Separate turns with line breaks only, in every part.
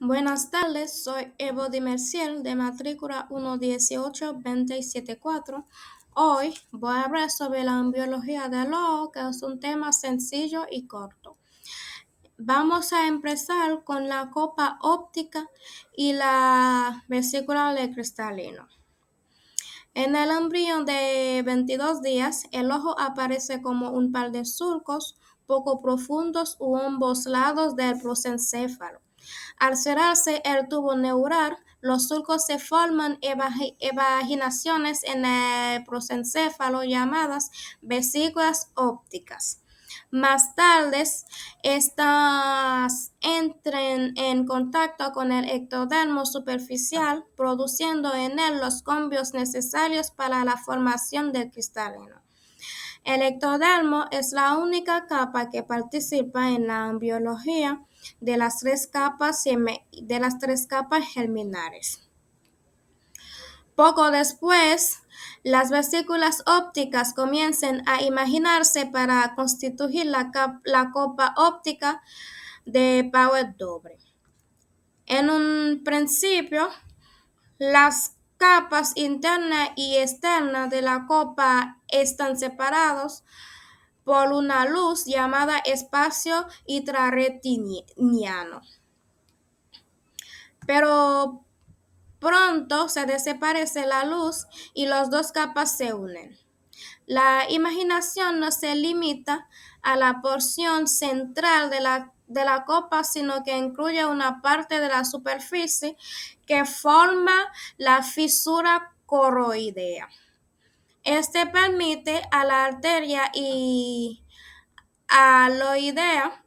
Buenas tardes, soy Evo Dimerciel de matrícula 118-274. Hoy voy a hablar sobre la biología del ojo, que es un tema sencillo y corto. Vamos a empezar con la copa óptica y la vesícula del cristalino. En el embrión de 22 días, el ojo aparece como un par de surcos poco profundos u ambos lados del prosencéfalo. Al cerrarse el tubo neural, los surcos se forman evaginaciones en el prosencéfalo llamadas vesículas ópticas. Más tarde, estas entran en contacto con el ectodermo superficial, produciendo en él los cambios necesarios para la formación del cristalino. El ectodermo es la única capa que participa en la biología de las tres capas germinales. Poco después, las vesículas ópticas comienzan a imaginarse para constituir la copa óptica de Pauwels doble. En un principio, las capas interna y externa de la copa están separados por una luz llamada espacio intrarretiniano. Pero pronto se desaparece la luz y las dos capas se unen. La imaginación no se limita a la porción central de la copa, sino que incluye una parte de la superficie que forma la fisura coroidea. Este permite a la arteria y aloidea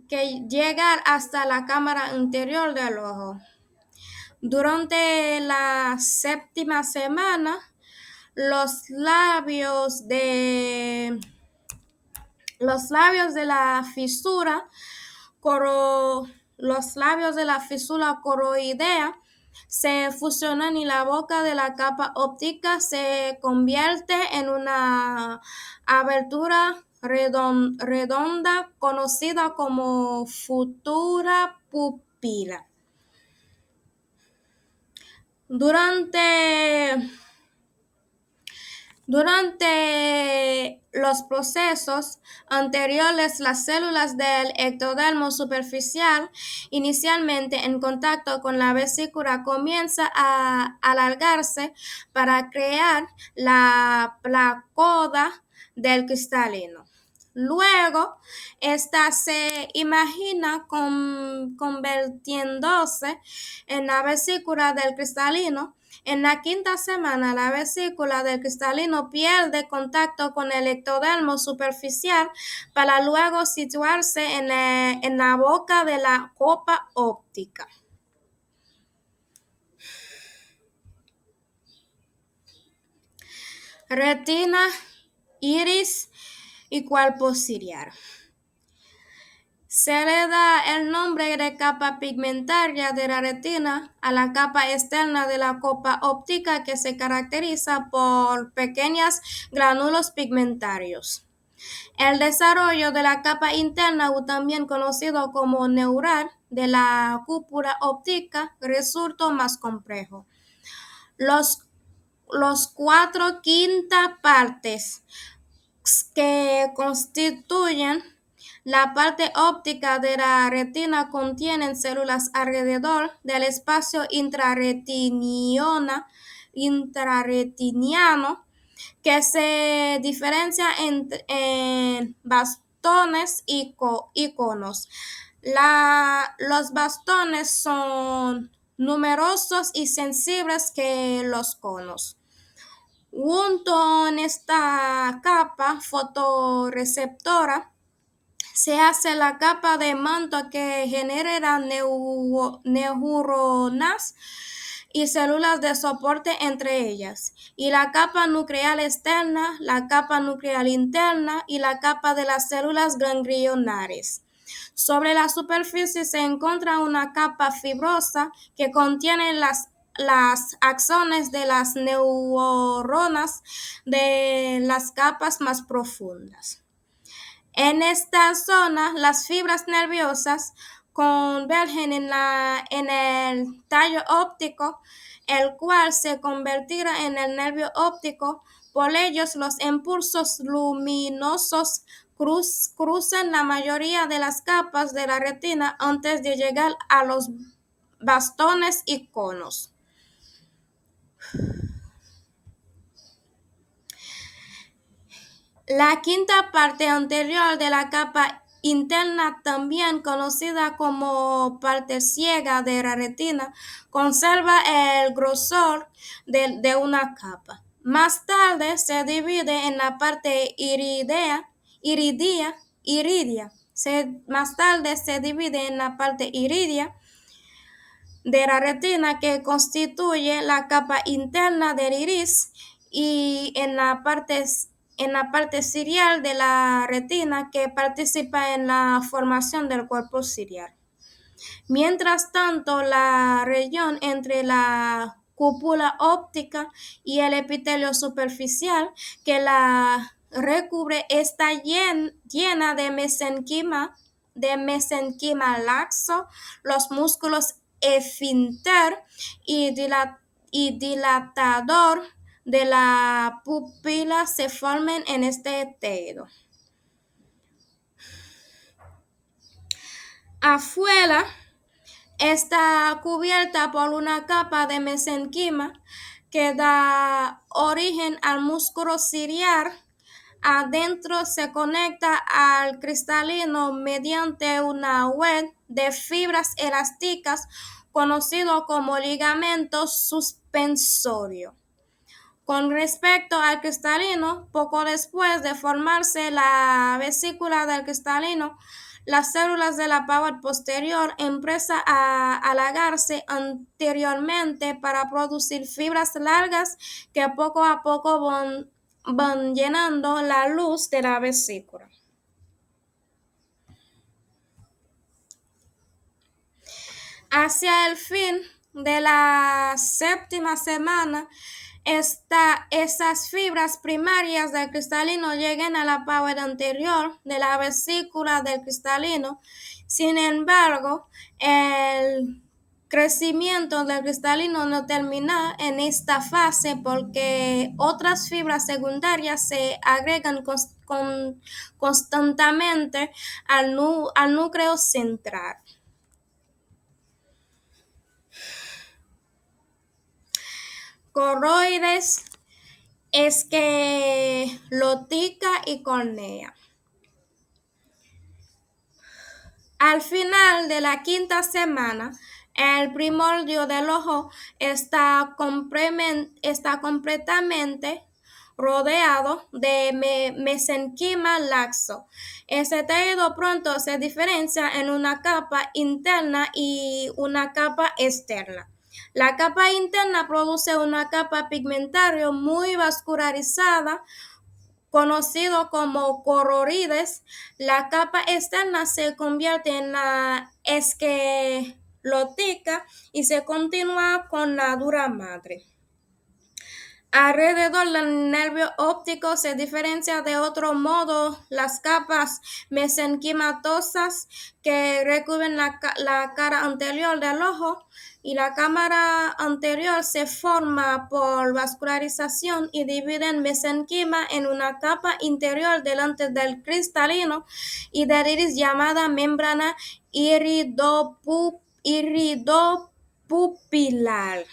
que llegar hasta la cámara interior del ojo. Durante la séptima semana, los labios de la fisura coroidea se fusionan y la boca de la capa óptica se convierte en una abertura redonda conocida como futura pupila. Durante los procesos anteriores, las células del ectodermo superficial, inicialmente en contacto con la vesícula, comienzan a alargarse para crear la placoda del cristalino. Luego, esta se imagina convirtiéndose en la vesícula del cristalino. En la quinta semana, la vesícula del cristalino pierde contacto con el ectodermo superficial para luego situarse en la boca de la copa óptica. Retina, iris y cuerpo ciliar. Se le da el nombre de capa pigmentaria de la retina a la capa externa de la copa óptica, que se caracteriza por pequeños gránulos pigmentarios. El desarrollo de la capa interna, o también conocido como neural, de la cúpula óptica resulta más complejo. Los 4/5 partes que constituyen la parte óptica de la retina contienen células alrededor del espacio intrarretiniano que se diferencia en bastones y conos. Los bastones son numerosos y sensibles que los conos. Junto en esta capa fotorreceptora se hace la capa de manto que genera neuronas y células de soporte entre ellas, y la capa nuclear externa, la capa nuclear interna y la capa de las células ganglionares. Sobre la superficie se encuentra una capa fibrosa que contiene las axones de las neuronas de las capas más profundas. En esta zona, las fibras nerviosas convergen en el tallo óptico, el cual se convertirá en el nervio óptico. Por ellos, los impulsos luminosos cruzan la mayoría de las capas de la retina antes de llegar a los bastones y conos. La quinta parte anterior de la capa interna, también conocida como parte ciega de la retina, conserva el grosor de una capa. Más tarde se divide en la parte más tarde se divide en la parte iridia de la retina, que constituye la capa interna del iris, y en la parte ciliar de la retina, que participa en la formación del cuerpo ciliar. Mientras tanto, la región entre la cúpula óptica y el epitelio superficial que la recubre está llena de mesenquima laxo. Los músculos esfínter y dilatador de la pupila se forman en este tejido. Afuera está cubierta por una capa de mesenquima que da origen al músculo ciliar. Adentro se conecta al cristalino mediante una red de fibras elásticas conocido como ligamento suspensorio. Con respecto al cristalino, poco después de formarse la vesícula del cristalino, las células de la pared posterior empiezan a alargarse anteriormente para producir fibras largas que poco a poco van llenando la luz de la vesícula. Hacia el fin de la séptima semana, esas fibras primarias del cristalino llegan a la pared anterior de la vesícula del cristalino. Sin embargo, el crecimiento del cristalino no termina en esta fase, porque otras fibras secundarias se agregan constantemente al núcleo central. Coroides, esclerótica y córnea. Al final de la quinta semana, el primordio del ojo está completamente rodeado de mesenquima laxo. Ese tejido pronto se diferencia en una capa interna y una capa externa. La capa interna produce una capa pigmentaria muy vascularizada, conocido como coroides. La capa externa se convierte en la esclerótica y se continúa con la dura madre. Alrededor del nervio óptico se diferencia de otro modo las capas mesenquimatosas que recubren la cara anterior del ojo, y la cámara anterior se forma por vascularización y divide el mesenquima en una capa interior delante del cristalino y del iris llamada membrana iridopupilar.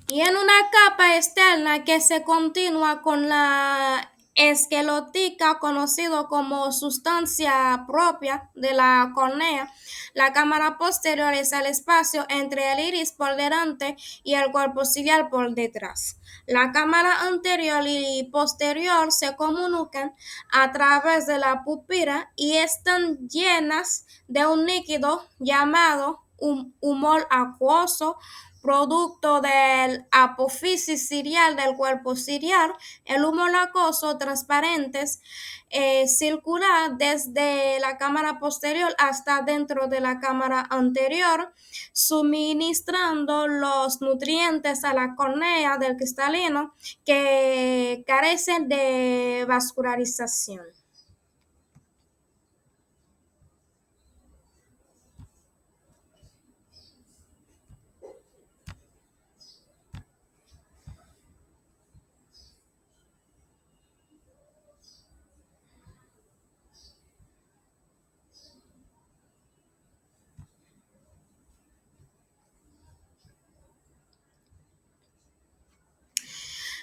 Y en una capa externa que se continúa con la esclerótica, conocido como sustancia propia de la córnea. La cámara posterior es el espacio entre el iris por delante y el cuerpo ciliar por detrás. La cámara anterior y posterior se comunican a través de la pupila y están llenas de un líquido llamado humor acuoso. producto del apófisis ciliar del cuerpo ciliar. El humo lacoso transparentes circula desde la cámara posterior hasta dentro de la cámara anterior, suministrando los nutrientes a la córnea del cristalino que carecen de vascularización.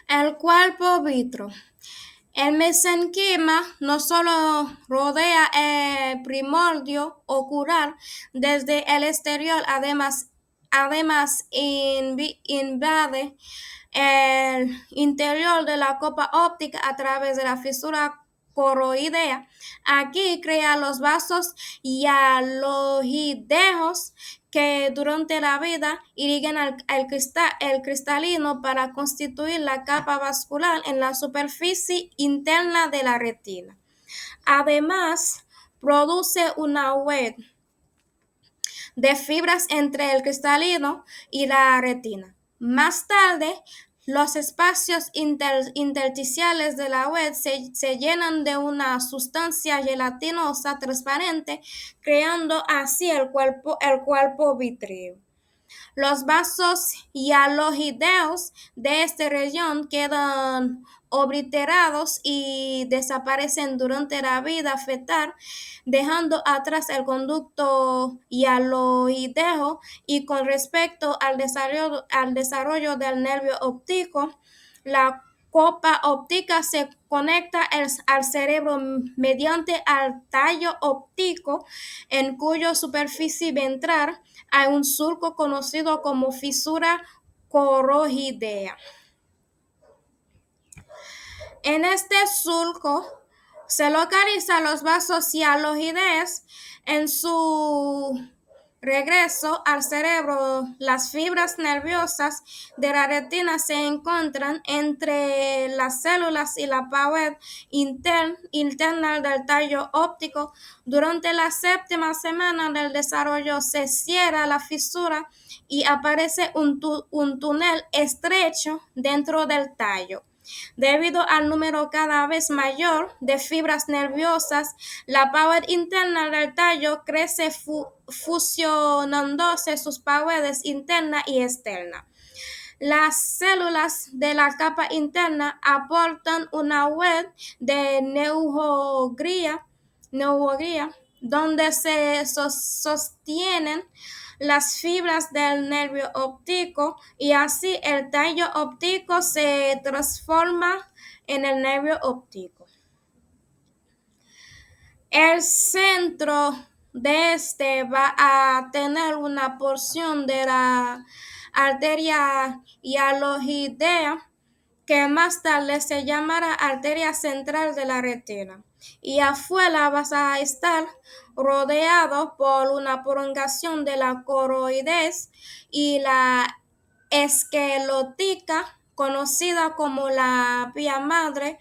El cuerpo vitro. El mesenquima no solo rodea el primordio ocular desde el exterior, además invade el interior de la copa óptica a través de la fisura coroidea. Aquí crea los vasos hialoideos que durante la vida irrigan el cristalino para constituir la capa vascular en la superficie interna de la retina. Además, produce una red de fibras entre el cristalino y la retina. Más tarde, los espacios intersticiales de la red se llenan de una sustancia gelatinosa transparente, creando así el cuerpo vítreo. Los vasos hialoideos de esta región quedan obliterados y desaparecen durante la vida fetal, dejando atrás el conducto hialoideo. Y con respecto al desarrollo del nervio óptico, la copa óptica se conecta al cerebro mediante el tallo óptico, en cuya superficie ventral hay un surco conocido como fisura coroidea. En este surco se localizan los vasos hialoideos. En su regreso al cerebro, las fibras nerviosas de la retina se encuentran entre las células y la pared interna del tallo óptico. Durante la séptima semana del desarrollo se cierra la fisura y aparece un túnel estrecho dentro del tallo. Debido al número cada vez mayor de fibras nerviosas, la pared interna del tallo crece fusionándose sus paredes interna y externa. Las células de la capa interna aportan una red de neuroglia donde se sostienen las fibras del nervio óptico, y así el tallo óptico se transforma en el nervio óptico. El centro de este va a tener una porción de la arteria hialoidea que más tarde se llamará arteria central de la retina. Y afuera vas a estar rodeado por una prolongación de la coroides y la esclerótica, conocida como la vía madre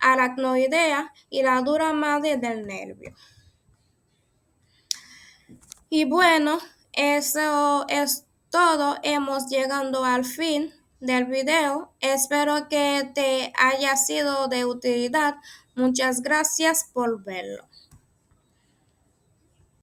aracnoidea y la dura madre del nervio. Y bueno, eso es todo. Hemos llegado al fin del video. Espero que te haya sido de utilidad. Muchas gracias por verlo.